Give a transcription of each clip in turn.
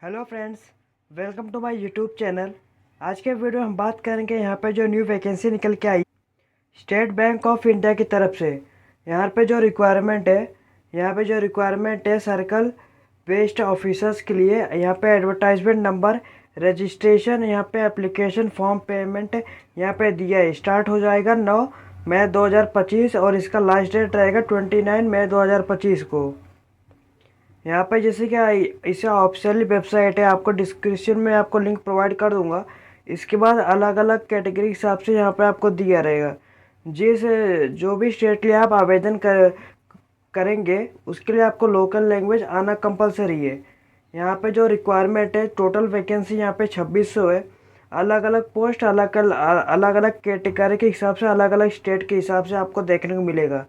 Hello friends, welcome to my YouTube channel. आज के video में हम बात करेंगे यहाँ पे जो न्यू वैकेंसी निकल के आई स्टेट बैंक ऑफ इंडिया की तरफ से। यहाँ पे जो रिक्वायरमेंट है सर्कल बेस्ड ऑफिसर्स के लिए। यहाँ पे एडवर्टाइजमेंट नंबर, रजिस्ट्रेशन, यहाँ पे एप्लीकेशन फॉर्म, पेमेंट यहाँ पे दिया है। स्टार्ट हो जाएगा 9 मई 2025 और इसका लास्ट डेट रहेगा 29 मई 2025 को। यहाँ पे जैसे कि इसे ऑफिशियल वेबसाइट है, आपको डिस्क्रिप्शन में आपको लिंक प्रोवाइड कर दूंगा। इसके बाद अलग अलग कैटेगरी के हिसाब से यहाँ पे आपको दिया रहेगा। जिस जो भी स्टेट के लिए आप आवेदन करेंगे उसके लिए आपको लोकल लैंग्वेज आना कंपलसरी है। यहाँ पे जो रिक्वायरमेंट है, टोटल वैकेंसी यहाँ पे 2600 है। अलग अलग पोस्ट अलग अलग अलग कैटेगरी के हिसाब से, अलग अलग स्टेट के हिसाब से आपको देखने को मिलेगा।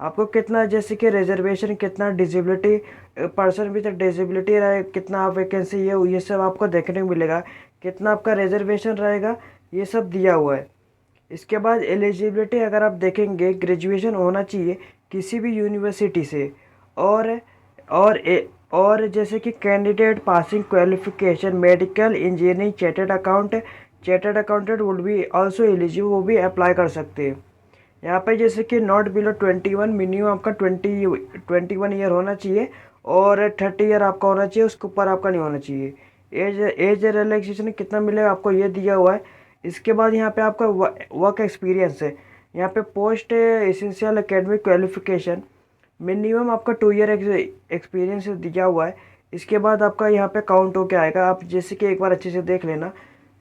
आपको कितना जैसे कि रिजर्वेशन, कितना डिसेबिलिटी, पर्सन विद डिसेबिलिटी रहे, कितना वैकेंसी है, ये सब आपको देखने को मिलेगा। कितना आपका रिजर्वेशन रहेगा ये सब दिया हुआ है। इसके बाद एलिजिबिलिटी अगर आप देखेंगे, ग्रेजुएशन होना चाहिए किसी भी यूनिवर्सिटी से। और और और जैसे कि candidate passing qualification medical, engineering, chartered accountant would be also eligible, वो भी अप्लाई कर सकते हैं। यहाँ पे जैसे कि नॉट बिलो 21, मिनिमम आपका 21 ईयर होना चाहिए और 30 ईयर आपका होना चाहिए, उसके ऊपर आपका नहीं होना चाहिए। एज रिलैक्सेशन कितना मिलेगा आपको ये दिया हुआ है। इसके बाद यहाँ पे आपका वर्क एक्सपीरियंस है। यहाँ पे post essential academic qualification, minimum आपका 2 ईयर एक्सपीरियंस दिया हुआ है। इसके बाद आपका यहाँ पे काउंट होके आएगा। आप जैसे कि एक बार अच्छे से देख लेना।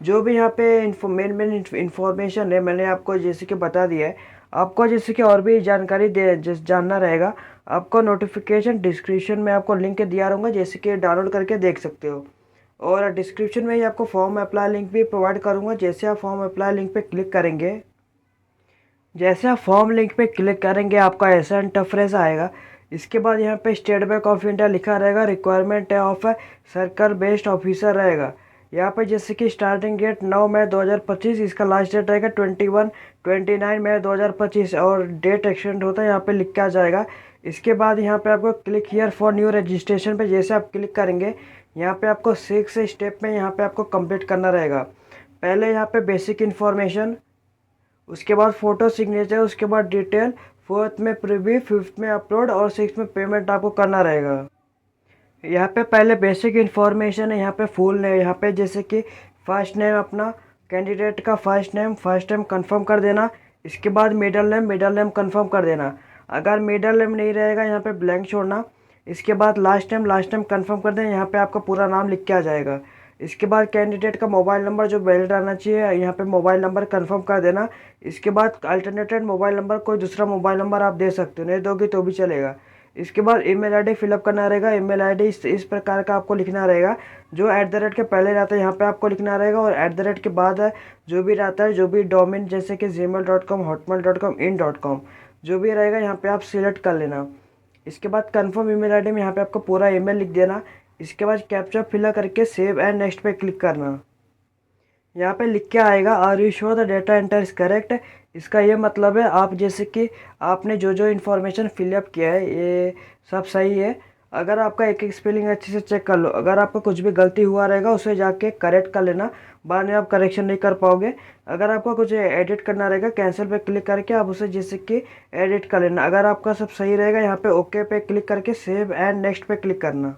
जो भी यहाँ पे मेन इंफॉर्मेशन है मैंने आपको जैसे कि बता दिया है। आपको जैसे कि और भी जानकारी जानना रहेगा, आपको नोटिफिकेशन डिस्क्रिप्शन में आपको लिंक दिया रहूँगा, जैसे कि डाउनलोड करके देख सकते हो। और डिस्क्रिप्शन में ही आपको फॉर्म अप्लाई लिंक भी प्रोवाइड करूँगा। जैसे आप फॉर्म अप्लाई लिंक पे क्लिक करेंगे, आपका ऐसा इंटरफेस आएगा। इसके बाद यहाँ पे स्टेट बैंक ऑफ इंडिया लिखा रहेगा, रिक्वायरमेंट है ऑफ सर्कल बेस्ड ऑफिसर रहेगा। यहाँ पे जैसे कि स्टार्टिंग डेट 9 मई 2025, इसका लास्ट डेट रहेगा 29 मई 2025 और डेट एक्सटेंड होता है यहाँ पे लिख के आ जाएगा। इसके बाद यहाँ पे आपको click here for new registration पे जैसे आप क्लिक करेंगे, यहाँ पे आपको 6 स्टेप में यहाँ पे आपको कंप्लीट करना रहेगा। पहले यहाँ पे बेसिक इन्फॉर्मेशन, उसके बाद फ़ोटो सिग्नेचर, उसके बाद डिटेल, फोर्थ में प्रीव्यू, फिफ्थ में अपलोड और सिक्स में पेमेंट आपको करना रहेगा। यहाँ पे पहले बेसिक इन्फॉर्मेशन है, यहाँ पे फुल नेम, यहाँ पे जैसे कि फर्स्ट नेम, अपना कैंडिडेट का फर्स्ट नेम कंफर्म कर देना। इसके बाद मिडल नेम कंफर्म कर देना। अगर मिडल नेम नहीं रहेगा यहाँ पे ब्लैंक छोड़ना। इसके बाद लास्ट नेम कंफर्म कर देना। यहाँ पे आपका पूरा नाम लिख के आ जाएगा। इसके बाद कैंडिडेट का मोबाइल नंबर जो वैलिड आना चाहिए, यहाँ पे मोबाइल नंबर कंफर्म कर देना। इसके बाद अल्टरनेटेड मोबाइल नंबर, कोई दूसरा मोबाइल नंबर आप दे सकते हो, नहीं दोगे तो भी चलेगा। इसके बाद ईमेल आईडी फिलअप करना रहेगा। ईमेल आईडी इस प्रकार का आपको लिखना रहेगा, जो @ के पहले रहता है यहाँ पे आपको लिखना रहेगा, और @ के बाद जो भी रहता है, जो भी डोमेन जैसे कि gmail.com, hotmail.com, in.com जो भी रहेगा यहाँ पे आप सिलेक्ट कर लेना। इसके बाद कंफर्म ईमेल आईडी में यहाँ पे आपको पूरा ईमेल लिख देना। इसके बाद कैप्चा फिल करके सेव एंड नेक्स्ट पे क्लिक करना। यहाँ पे लिख के आएगा, are you sure the data enter is correct. इसका ये मतलब है आप जैसे कि आपने जो जो इन्फॉर्मेशन फिलअप किया है ये सब सही है। अगर आपका एक एक स्पेलिंग अच्छे से चेक कर लो, अगर आपका कुछ भी गलती हुआ रहेगा उसे जाके करेक्ट कर लेना, बाद में आप करेक्शन नहीं कर पाओगे। अगर आपका कुछ एडिट करना रहेगा, कैंसिल पे क्लिक करके आप उसे जैसे कि एडिट कर लेना। अगर आपका सब सही रहेगा, यहाँ पे ओके पे क्लिक करके सेव एंड नेक्स्ट पे क्लिक करना।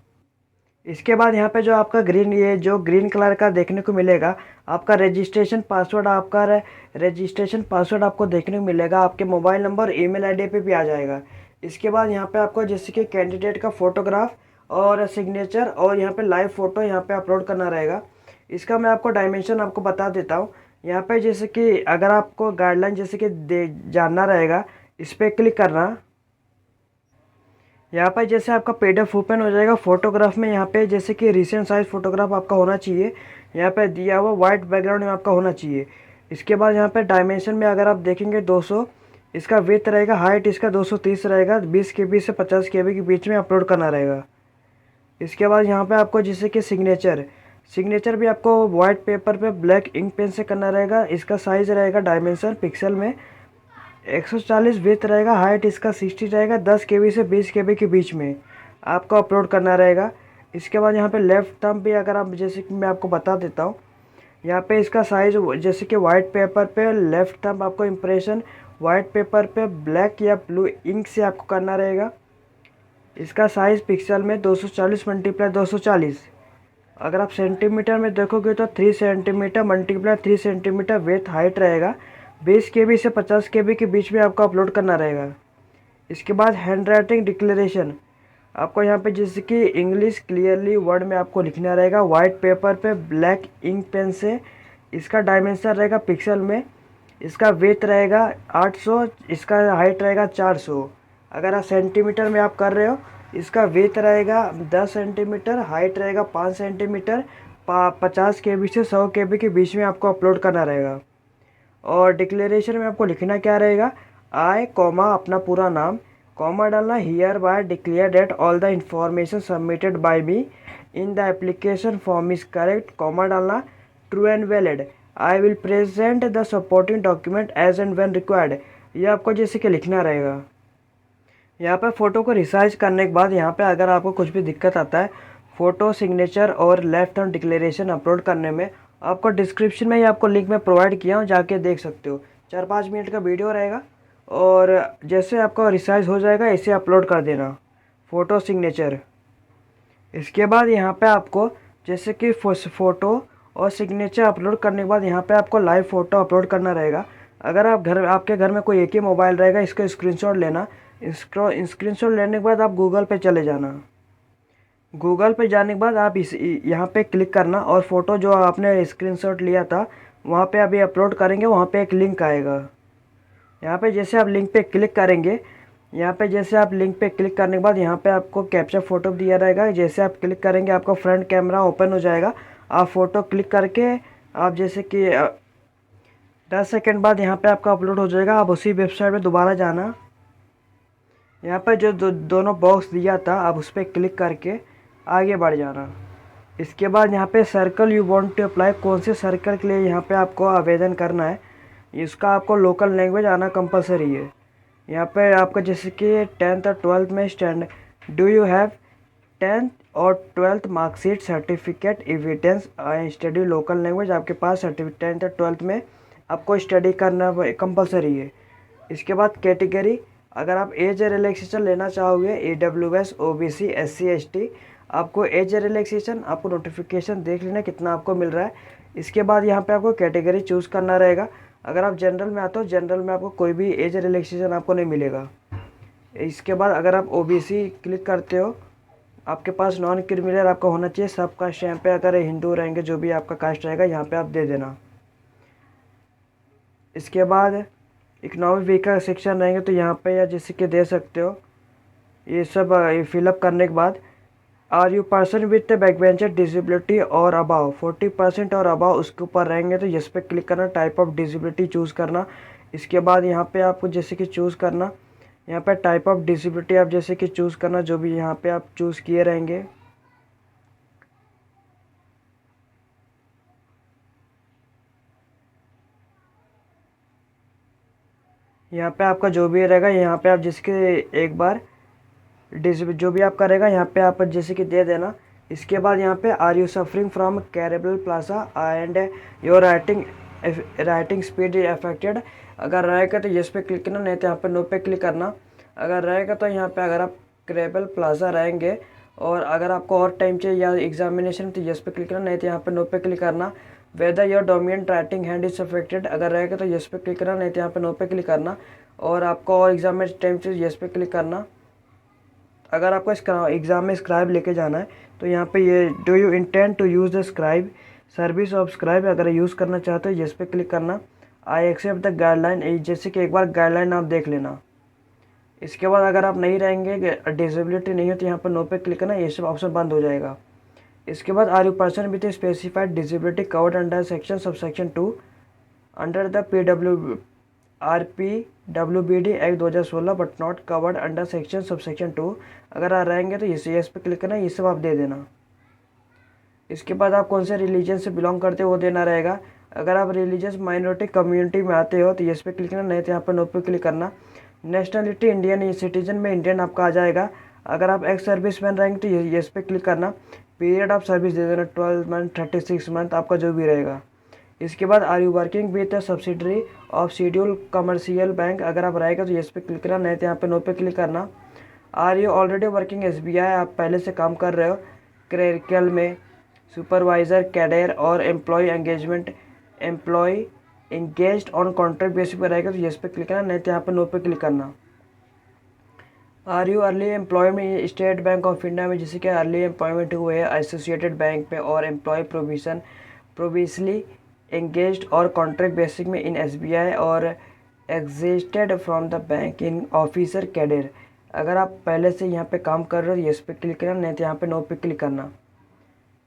इसके बाद यहाँ पे जो आपका ग्रीन कलर का देखने को मिलेगा, आपका रजिस्ट्रेशन पासवर्ड आपको देखने को मिलेगा, आपके मोबाइल नंबर, ईमेल आईडी पे भी आ जाएगा। इसके बाद यहाँ पे आपको जैसे कि कैंडिडेट का फोटोग्राफ और सिग्नेचर और यहाँ पे लाइव फ़ोटो यहाँ पे अपलोड करना रहेगा। इसका मैं आपको डायमेंशन आपको बता देता हूँ। यहाँ पे जैसे कि अगर आपको गाइडलाइन जैसे कि जानना रहेगा, इस पर क्लिक करना। यहाँ पर जैसे आपका PDF ओपन हो जाएगा। फोटोग्राफ में यहाँ पे जैसे कि रिसेंट साइज फोटोग्राफ आपका होना चाहिए, यहाँ पे दिया हुआ वाइट बैकग्राउंड में आपका होना चाहिए। इसके बाद यहाँ पे डायमेंशन में अगर आप देखेंगे 200 इसका विड्थ रहेगा, हाइट इसका 230 रहेगा, 20 KB से 50 KB के बीच में अपलोड करना रहेगा। इसके बाद यहाँ पे आपको जैसे कि सिग्नेचर भी आपको वाइट पेपर पे ब्लैक इंक पेन से करना रहेगा। इसका साइज़ रहेगा डायमेंशन पिक्सल में 140 विड्थ रहेगा, हाइट इसका 60 रहेगा, 10 KB से 20 KB के बीच में आपको अपलोड करना रहेगा। इसके बाद यहाँ पे लेफ़्ट थंब भी अगर आप, जैसे कि मैं आपको बता देता हूँ, यहाँ पे इसका साइज़ जैसे कि वाइट पेपर पे लेफ़्ट थंब आपको इम्प्रेशन वाइट पेपर पे ब्लैक या ब्लू इंक से आपको करना रहेगा। इसका साइज़ पिक्सल में 240 मल्टीप्लाई 240। अगर आप सेंटीमीटर में देखोगे तो 3 centimetre multiply 3 centimetre width height रहेगा। 20 KB से 50 KB के बीच में आपको अपलोड करना रहेगा। इसके बाद हैंड राइटिंग डिक्लेरेशन, आपको यहाँ पे जैसे कि इंग्लिश क्लियरली वर्ड में आपको लिखना रहेगा वाइट पेपर पे ब्लैक इंक पेन से। इसका डायमेंशन रहेगा पिक्सल में, इसका विड्थ रहेगा 800, इसका हाइट रहेगा 400। अगर आप सेंटीमीटर में आप कर रहे हो, इसका विड्थ रहेगा 10 सेंटीमीटर, हाइट रहेगा 5 सेंटीमीटर। 50 KB से 100 KB के बीच में आपको अपलोड करना रहेगा। और डिक्लेरेशन में आपको लिखना क्या रहेगा, आई कॉमा अपना पूरा नाम, कॉमा डालना, here by declare that all the information submitted by me in the application form is correct, comma डालना, true and valid, I will present the supporting document as and when required. ये आपको जैसे कि लिखना रहेगा। यहाँ पर फ़ोटो को रिसाइज करने के बाद यहाँ पे अगर आपको कुछ भी दिक्कत आता है फ़ोटो सिग्नेचर और लेफ्ट हैंड डिक्लेरेशन अपलोड करने में, आपको डिस्क्रिप्शन में ही आपको लिंक में प्रोवाइड किया हूँ, जाके देख सकते हो। 4-5 मिनट का वीडियो रहेगा और जैसे आपका रिसाइज हो जाएगा इसे अपलोड कर देना फ़ोटो सिग्नेचर। इसके बाद यहाँ पे आपको जैसे कि फ़ोटो और सिग्नेचर अपलोड करने के बाद यहाँ पे आपको लाइव फ़ोटो अपलोड करना रहेगा। अगर आपके घर में कोई एक ही मोबाइल रहेगा, इसका स्क्रीनशॉट लेना। स्क्रीनशॉट लेने के बाद आप गूगल पे चले जाना। गूगल पे जाने के बाद आप यहाँ पे क्लिक करना और फ़ोटो जो आपने स्क्रीनशॉट लिया था वहाँ पे अभी अपलोड करेंगे, वहाँ पे एक लिंक आएगा। यहाँ पे जैसे आप लिंक पे क्लिक करेंगे, यहाँ पे जैसे आप लिंक पे क्लिक करने के बाद यहाँ पे आपको कैप्चर फ़ोटो दिया रहेगा। जैसे आप क्लिक करेंगे आपका फ्रंट कैमरा ओपन हो जाएगा। आप फ़ोटो क्लिक करके आप जैसे कि 10 सेकंड बाद यहाँ पे आपका अपलोड हो जाएगा। आप उसी वेबसाइट पे दोबारा जाना, यहाँ पर जो दोनों बॉक्स दिया था आप उस पर क्लिक करके आगे बढ़ जाना। इसके बाद यहाँ पे circle you want to apply, कौन से सर्कल के लिए यहाँ पे आपको आवेदन करना है, इसका आपको लोकल लैंग्वेज आना कंपलसरी है। यहाँ पे आपका जैसे कि 10th और 12th में stand, do you have 10th और 12th marksheet certificate evidence study local language, आपके पास 10th और 12th में आपको स्टडी करना कंपलसरी है। इसके बाद कैटेगरी, अगर आप एज रिलैक्सेशन लेना चाहोगे AWS OBC SC ST, आपको एज रिलैक्सेशन आपको नोटिफिकेशन देख लेना कितना आपको मिल रहा है। इसके बाद यहाँ पे आपको कैटेगरी चूज़ करना रहेगा। अगर आप जनरल में आते हो, जनरल में आपको कोई भी एज रिलैक्सेशन आपको नहीं मिलेगा। इसके बाद अगर आप OBC क्लिक करते हो, आपके पास नॉन क्रिमिनल आपका होना चाहिए। सब कास्ट यहाँ पे अगर हिंदू रहेंगे, जो भी आपका कास्ट रहेगा यहाँ पे आप दे देना। इसके बाद इकोनॉमिक वीकर सेक्शन रहेंगे तो यहाँ पे या जैसे कि दे सकते हो। ये सब फिलअप करने के बाद are you person with backbencher disability और अबाव 40% और अबाव उसके ऊपर रहेंगे तो यस पे क्लिक करना, टाइप ऑफ डिसेबिलिटी चूज़ करना। इसके बाद यहाँ पे आपको जैसे कि चूज़ करना, यहाँ पे टाइप ऑफ डिसेबिलिटी आप जैसे कि चूज़ करना, जो भी यहाँ पे आप चूज़ किए रहेंगे। यहाँ पे आपका जो भी रहेगा, यहाँ पे आप जिसके एक बार जो भी आपका रहेगा यहाँ पे आप जैसे कि दे देना। इसके बाद यहाँ पे are you suffering from cerebral palsy and your writing speed affected, अगर रहेगा तो यस पे क्लिक करना, नहीं तो यहाँ पे नो पे क्लिक करना। अगर रहेगा तो यहाँ पे अगर आप कैरेबल प्लाजा रहेंगे और अगर आपको और टाइम चाहिए या एग्जामिनेशन तो यस पे क्लिक करना, नहीं तो यहाँ पे नो पे क्लिक करना। Whether your dominant writing hand is affected, अगर रहेगा तो यस पे क्लिक करना, नहीं तो यहाँ पे नो पे क्लिक करना। और आपको और एग्जाम में टाइम चाहिए यस पे क्लिक करना। अगर आपको एग्ज़ाम में स्क्राइब लेके जाना है तो यहाँ पे ये do you intend to use the scribe service of scribe, अगर यूज़ करना चाहते हो यस पे क्लिक करना। आई एक्सेप्ट द गाइडलाइन, जैसे कि एक बार गाइडलाइन आप देख लेना। इसके बाद अगर आप नहीं रहेंगे, डिसेबिलिटी नहीं हो, तो यहाँ पर नो पे क्लिक करना, ये सब ऑप्शन बंद हो जाएगा। इसके बाद are you person with specified disability covered under section subsection 2 under the RPWBD act 2016 but not covered under section subsection 2, अगर आप रहेंगे तो यस पे क्लिक करना, ये सब आप दे देना। इसके बाद आप कौन से रिलीजन से बिलोंग करते हो वो देना रहेगा। अगर आप रिलीजियस माइनॉरिटी कम्युनिटी में आते हो तो यस पे क्लिक करना, नहीं तो यहाँ पर नो पे क्लिक करना। नेशनलिटी इंडियन, सिटीजन में इंडियन आपका आ जाएगा। अगर आप एक्स सर्विस मैन रहेंगे तो यस पे क्लिक करना। पीरियड ऑफ सर्विस दे देना 12 मंथ 36 मंथ आपका जो भी रहेगा। इसके बाद are you working with a subsidiary of schedule commercial bank, अगर आप रहेगा तो येस पे क्लिक करना, नहीं तो यहाँ पे नो पे क्लिक करना। Are you already working SBI, आप पहले से काम कर रहे हो क्रेरिकल में, सुपरवाइजर कैडर और employ engagement employ engaged on contract basis पे रहेगा तो येस पे क्लिक करना, नहीं तो यहाँ पे नो पे क्लिक करना। Are you early employment State Bank of India में, जैसे कि अर्ली एम्प्लॉयमेंट हुए हैं एसोसिएटेड बैंक में, और एम्प्लॉय प्रोविजन प्रोविजनली एंगेज्ड और कॉन्ट्रैक्ट बेसिक में इन SBI और existed from the bank in officer cadre, अगर आप पहले से यहाँ पे काम कर रहे हो येस पे क्लिक करना, नहीं तो यहाँ पे नो पे क्लिक करना।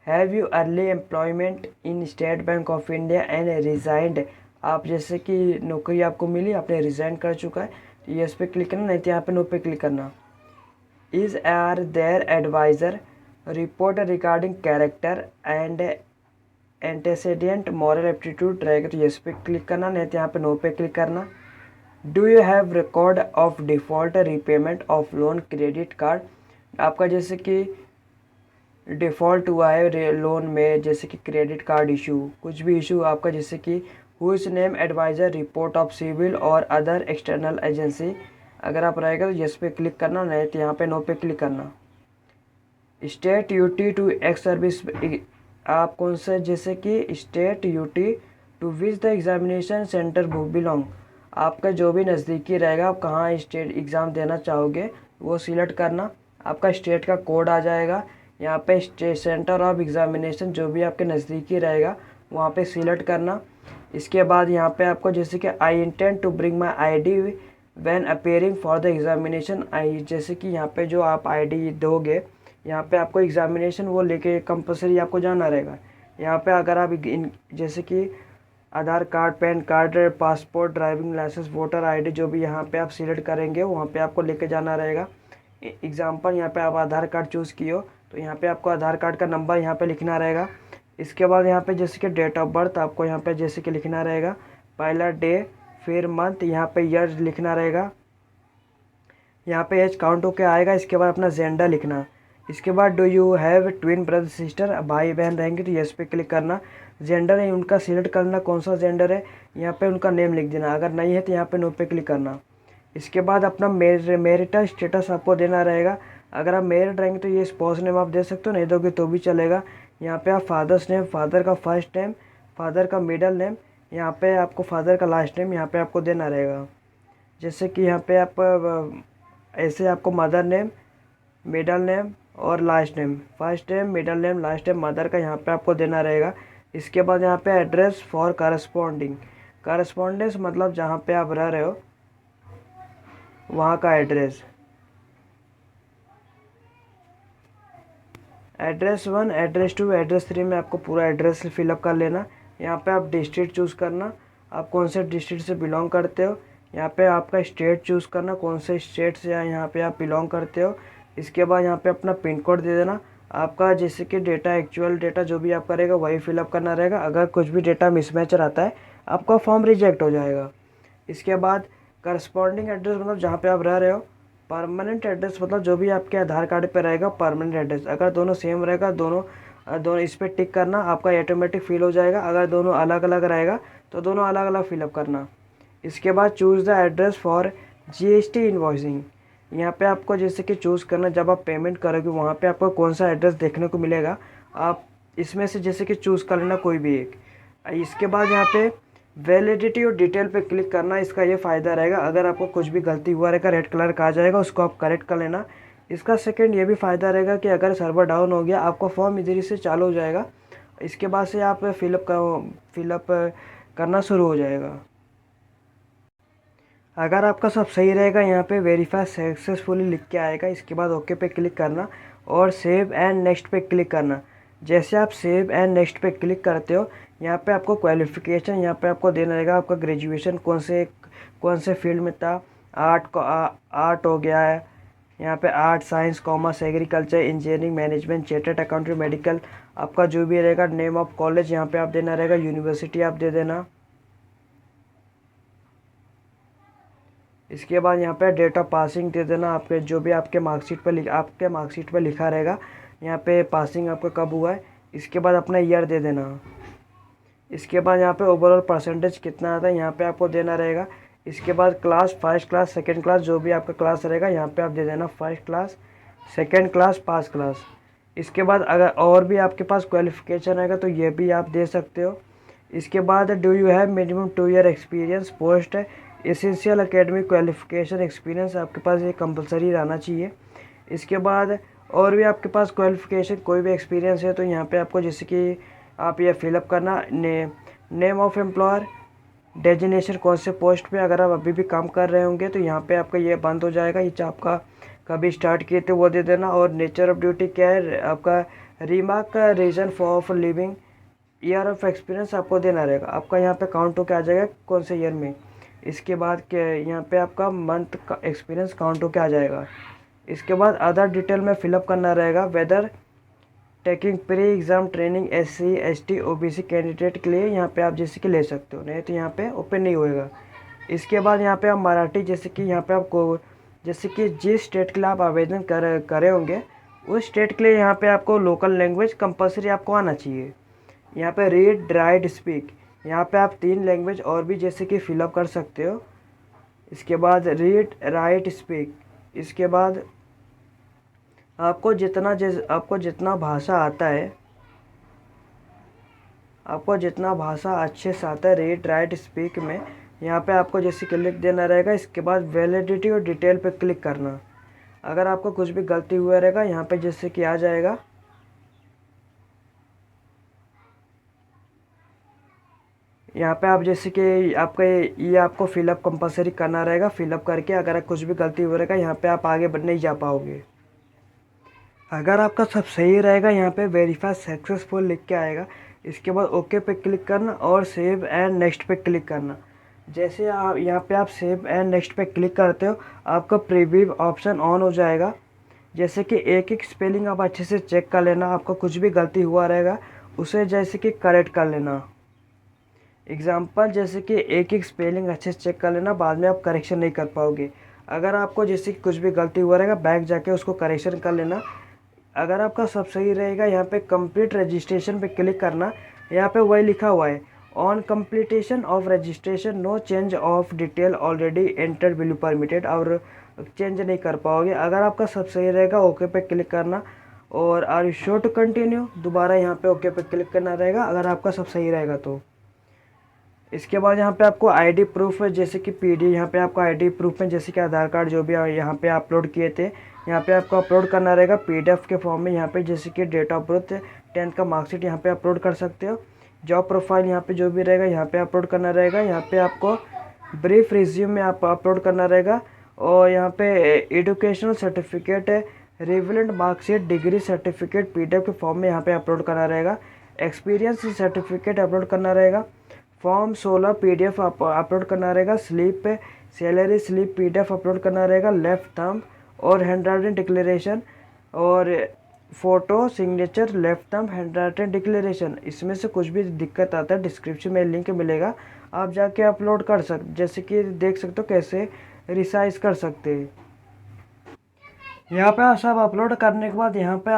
Have you early employment in State Bank of India and resigned, आप जैसे कि नौकरी आपको मिली, आपने रिज़ाइन कर चुका है तो येस पे क्लिक करना, नहीं तो यहाँ पे नो पे क्लिक करना। Is are there adviser report regarding character and antecedent moral aptitude रहेगा तो येस पे क्लिक करना, नहीं तो यहाँ पे नो पे क्लिक करना। Do you have record of default repayment of loan credit card, आपका जैसे कि डिफ़ॉल्ट हुआ है लोन में, जैसे कि क्रेडिट कार्ड इशू, कुछ भी इशू आपका, जैसे कि whose name adviser report of civil और अदर एक्सटर्नल एजेंसी, अगर आप रहेगा तो येस पे क्लिक करना, नहीं तो यहाँ पे नो पे क्लिक करना। State UT to ex service, आप कौन से, जैसे कि state UT to which the examination centre belong, आपका जो भी नज़दीकी रहेगा, आप कहाँ स्टेट एग्ज़ाम देना चाहोगे वो सिलेक्ट करना, आपका स्टेट का कोड आ जाएगा, यहाँ पे स्टेट सेंटर ऑफ एग्ज़ामिनेशन जो भी आपके नज़दीकी रहेगा वहाँ पे सिलेक्ट करना। इसके बाद यहाँ पे आपको जैसे कि I intend to bring my ID when appearing for the examination, I जैसे कि यहाँ पे जो आप ID दोगे, यहाँ पे आपको एग्ज़ामिनेशन वो लेके कंपलसरी आपको जाना रहेगा। यहाँ पे अगर आप जैसे कि Aadhaar card, PAN card, passport, driving licence, voter ID जो भी यहाँ पे आप सिलेक्ट करेंगे वहाँ पे आपको लेके जाना रहेगा। एग्जाम्पल यहाँ पे आप आधार कार्ड चूज़ किए हो तो यहाँ पे आपको आधार कार्ड का नंबर यहाँ पे लिखना रहेगा। इसके बाद यहाँ पे जैसे कि डेट ऑफ बर्थ आपको यहाँ पे जैसे कि लिखना रहेगा, पहला डे, फिर मंथ, यहाँ पे ईयर लिखना रहेगा, यहाँ पे एज काउंट होके आएगा। इसके बाद अपना जेंडर लिखना। इसके बाद do you have twin brother sister, भाई बहन रहेंगे तो येस पे क्लिक करना। जेंडर है उनका सिलेक्ट करना, कौन सा जेंडर है, यहाँ पे उनका नेम लिख देना, अगर नहीं है तो यहाँ पे नो पे क्लिक करना। इसके बाद अपना मैरिटल स्टेटस आपको देना रहेगा, अगर आप मैरिड रहेंगे तो ये स्पाउस नेम आप दे सकते हो, नहीं दोगे तो भी चलेगा। यहाँ पे आप फादर्स नेम, फादर का फर्स्ट नेम, फादर का मिडल नेम, यहाँ पे आपको फादर का लास्ट नेम यहाँ पे आपको देना रहेगा। जैसे कि यहाँ पे आप ऐसे आपको मदर नेम, मिडल नेम और last name, first name, middle name, last name mother का यहाँ पे आपको देना रहेगा। इसके बाद यहाँ पे एड्रेस फॉर करस्पॉन्डिंग, करस्पॉन्डेंस मतलब जहाँ पे आप रह रहे हो वहाँ का एड्रेस, एड्रेस 1, एड्रेस 2, एड्रेस 3 में आपको पूरा एड्रेस फिलअप कर लेना। यहाँ पे आप डिस्ट्रिक्ट चूज़ करना, आप कौन से डिस्ट्रिक्ट से बिलोंग करते हो। यहाँ पे आपका स्टेट चूज़ करना, कौन से स्टेट से यहाँ पे आप बिलोंग करते हो। इसके बाद यहाँ पे अपना पिन कोड दे देना, आपका जैसे कि डेटा, एक्चुअल डेटा जो भी आपका रहेगा वही फिलअप करना रहेगा। अगर कुछ भी डेटा मिसमैच रहता है आपका फॉर्म रिजेक्ट हो जाएगा। इसके बाद करस्पॉन्डिंग एड्रेस मतलब जहाँ पे आप रह रहे हो। परमानेंट एड्रेस मतलब जो भी आपके आधार कार्ड पे रहेगा परमानेंट एड्रेस, अगर दोनों सेम रहेगा दोनों इस पर टिक करना, आपका ऑटोमेटिक फिल हो जाएगा। अगर दोनों अलग अलग रहेगा तो दोनों अलग अलग फिलअप करना। इसके बाद choose the address for GST invoicing, यहाँ पे आपको जैसे कि चूज़ करना, जब आप पेमेंट करोगे वहाँ पे आपको कौन सा एड्रेस देखने को मिलेगा, आप इसमें से जैसे कि चूज़ कर लेना कोई भी एक। इसके बाद यहाँ पे वैलिडिटी और डिटेल पे क्लिक करना, इसका ये फ़ायदा रहेगा, अगर आपको कुछ भी गलती हुआ रहेगा रेड कलर का आ जाएगा, उसको आप करेक्ट कर लेना। इसका सेकंड ये भी फ़ायदा रहेगा कि अगर सर्वर डाउन हो गया आपका फॉर्म इधर से चालू हो जाएगा, इसके बाद से आप फिलअप करना शुरू हो जाएगा। अगर आपका सब सही रहेगा यहाँ पे वेरीफाई सक्सेसफुली लिख के आएगा। इसके बाद ओके पे क्लिक करना और सेव एंड नेक्स्ट पे क्लिक करना। जैसे आप सेव एंड नेक्स्ट पे क्लिक करते हो यहाँ पे आपको क्वालिफ़िकेशन यहाँ पे आपको देना रहेगा, आपका ग्रेजुएशन कौन से फील्ड में था। आर्ट हो गया है, यहाँ पे art, science, commerce, agriculture, engineering, management, chartered accountant, medical, आपका जो भी रहेगा। नेम ऑफ कॉलेज यहाँ पे आप देना रहेगा, यूनिवर्सिटी आप दे देना। इसके बाद यहाँ पे डेट ऑफ पासिंग दे देना, आपके जो भी आपके मार्कशीट पर लिखा रहेगा यहाँ पे पासिंग आपका कब हुआ है, इसके बाद अपना ईयर दे देना। इसके बाद यहाँ पे ओवरऑल परसेंटेज कितना आता है यहाँ पे आपको देना रहेगा। इसके बाद class, first class, second class, जो भी आपका क्लास रहेगा यहाँ पे आप दे देना फर्स्ट क्लास, सेकंड क्लास, पास क्लास। इसके बाद अगर और भी आपके पास क्वालिफ़िकेशन रहेगा तो ये भी आप दे सकते हो। इसके बाद do you have minimum 2 year experience post है एसेंशियल एकेडमिक क्वालिफ़िकेशन एक्सपीरियंस, आपके पास ये कंपलसरी रहना चाहिए। इसके बाद और भी आपके पास क्वालिफ़िकेशन कोई भी एक्सपीरियंस है तो यहाँ पे आपको जैसे कि आप ये फिलअप करना, नेम ऑफ एम्प्लॉयर, डेजिग्नेशन कौन से पोस्ट पे अगर आप अभी भी काम कर रहे होंगे तो यहाँ पे आपका ये बंद हो जाएगा, ये आपका कभी स्टार्ट किए थे वो दे देना। और नेचर ऑफ ड्यूटी क्या है आपका, रिमार्क का reason for living, year of experience आपको देना रहेगा। आपका यहाँ पे काउंट होकर आ जाएगा कौन से ईयर में। इसके बाद क्या यहाँ पे आपका मंथ का एक्सपीरियंस काउंट होकर आ जाएगा। इसके बाद अदर डिटेल में फिलअप करना रहेगा, whether taking pre exam training SC ST OBC candidate के लिए यहाँ पे आप जैसे कि ले सकते हो, नहीं तो यहाँ पे ओपन नहीं होएगा। इसके बाद यहाँ पे आप मराठी, जैसे कि यहाँ पे आपको जैसे कि जिस स्टेट के लिए आप आवेदन करे होंगे उस स्टेट के लिए यहाँ पे आपको लोकल लैंग्वेज कंपलसरी आपको आना चाहिए। यहाँ पे रीड, राइट, स्पीक, यहाँ पे आप 3 लैंग्वेज और भी जैसे कि फिलअप कर सकते हो। इसके बाद रीड, राइट, स्पीक। इसके बाद आपको जितना भाषा आता है, आपको जितना भाषा अच्छे से आता है रीड, राइट, स्पीक में, यहाँ पे आपको जैसे क्लिक देना रहेगा। इसके बाद वैलिडिटी और डिटेल पे क्लिक करना। अगर आपको कुछ भी गलती हुआ रहेगा यहाँ पे जैसे कि आ जाएगा, यहाँ पे आप जैसे कि आपका ये आपको फिलअप कंपलसरी करना रहेगा। फिलअप करके अगर कुछ भी गलती हुआ रहेगा यहाँ पे आप आगे नहीं जा पाओगे। अगर आपका सब सही रहेगा यहाँ पे वेरीफाई सक्सेसफुल लिख के आएगा। इसके बाद ओके पे क्लिक करना और सेव एंड नेक्स्ट पे क्लिक करना। जैसे आप यहाँ पे आप सेव एंड नेक्स्ट पे क्लिक करते हो आपका प्रीव्यू ऑप्शन ऑन हो जाएगा। जैसे कि एक एक स्पेलिंग आप अच्छे से चेक कर लेना, आपका कुछ भी गलती हुआ रहेगा उसे जैसे कि करेक्ट कर लेना। एग्जाम्पल जैसे कि एक एक स्पेलिंग अच्छे से चेक कर लेना, बाद में आप करेक्शन नहीं कर पाओगे। अगर आपको जैसे कि कुछ भी गलती हुआ रहेगा बैक जाके उसको करेक्शन कर लेना। अगर आपका सब सही रहेगा यहाँ पे कंप्लीट रजिस्ट्रेशन पे क्लिक करना। यहाँ पे वही लिखा हुआ है on completion of registration no change of detail already entered will permitted, और चेंज नहीं कर पाओगे। अगर आपका सब सही रहेगा ओके पे क्लिक करना और are you sure to continue, दोबारा यहाँ पे ओके पे क्लिक करना रहेगा अगर आपका सब सही रहेगा तो। इसके बाद यहाँ पे आपको आईडी प्रूफ है, जैसे कि पीडी, यहाँ पे आपको आईडी प्रूफ में जैसे कि आधार कार्ड जो भी यहाँ पे अपलोड किए थे यहाँ पे आपको अपलोड करना रहेगा PDF के फॉर्म में। यहाँ पे जैसे कि डेट ऑफ बर्थ, 10th का मार्कशीट यहाँ पे अपलोड कर सकते हो। जॉब प्रोफाइल यहाँ पे जो भी रहेगा यहाँ पे अपलोड करना रहेगा। यहाँ पे आपको ब्रीफ रिज्यूम में आप अपलोड करना रहेगा। और यहाँ पे एजुकेशनल सर्टिफिकेट है, relevant marksheet, degree certificate PDF के फॉर्म में यहाँ पे अपलोड करना रहेगा। एक्सपीरियंस सर्टिफिकेट अपलोड करना रहेगा। फॉर्म 16 PDF अपलोड करना रहेगा। स्लिप पे सैलरी स्लिप PDF अपलोड करना रहेगा। लेफ्ट थंब और हैंड राइटिंग डिक्लेरेशन और photo signature left thumb hand writing declaration. इसमें से कुछ भी दिक्कत आता है डिस्क्रिप्शन में लिंक मिलेगा, आप जाके अपलोड कर सकते, जैसे कि देख सकते हो कैसे रिसाइज कर सकते हैं। यहाँ पे सब अपलोड करने के बाद यहाँ पे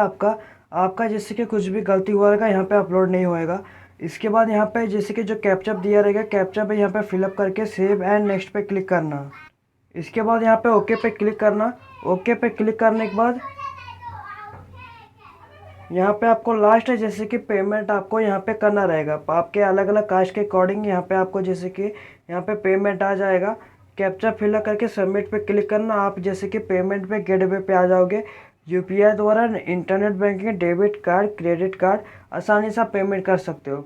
आपका जैसे कि कुछ भी गलती हुआ रहेगा यहाँ पे अपलोड नहीं होएगा। इसके बाद यहाँ पे जैसे कि जो कैप्चा दिया रहेगा कैप्चा पे यहाँ पे फिलअप करके सेव एंड नेक्स्ट पे क्लिक करना। इसके बाद यहाँ पे ओके पे क्लिक करना। ओके पे क्लिक करने के बाद यहाँ पे आपको लास्ट है जैसे कि पेमेंट आपको यहाँ पे करना रहेगा। आपके अलग अलग कास्ट के अकॉर्डिंग यहाँ पे आपको जैसे कि यहाँ पे पेमेंट आ जाएगा। कैप्चा फिलअप करके सबमिट पे क्लिक करना। आप जैसे कि पेमेंट पे गेटवे पे आ जाओगे। UPI द्वारा internet banking, debit card, credit card आसानी से आप पेमेंट कर सकते हो।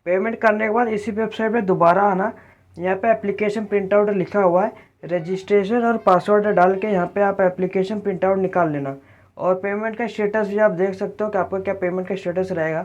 पेमेंट करने के बाद इसी वेबसाइट पे दोबारा आना। यहाँ पे एप्लीकेशन प्रिंट आउट लिखा हुआ है, रजिस्ट्रेशन और पासवर्ड डाल के यहाँ पे आप एप्लीकेशन प्रिंट आउट निकाल लेना। और पेमेंट का स्टेटस भी आप देख सकते हो कि आपका क्या पेमेंट का स्टेटस रहेगा।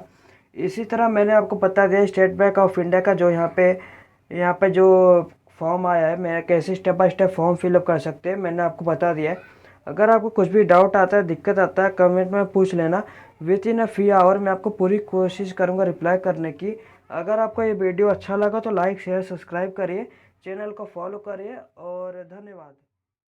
इसी तरह मैंने आपको बता दिया स्टेट बैंक ऑफ इंडिया का जो यहाँ पे जो फॉर्म आया है, मैं कैसे step by step form fill up कर सकते हैं मैंने आपको बता दिया है। अगर आपको कुछ भी डाउट आता है, दिक्कत आता है, कमेंट में पूछ लेना। Within a free hour मैं आपको पूरी कोशिश करूँगा रिप्लाई करने की। अगर आपको ये वीडियो अच्छा लगा तो लाइक शेयर सब्सक्राइब करिए, चैनल को फॉलो करिए और धन्यवाद।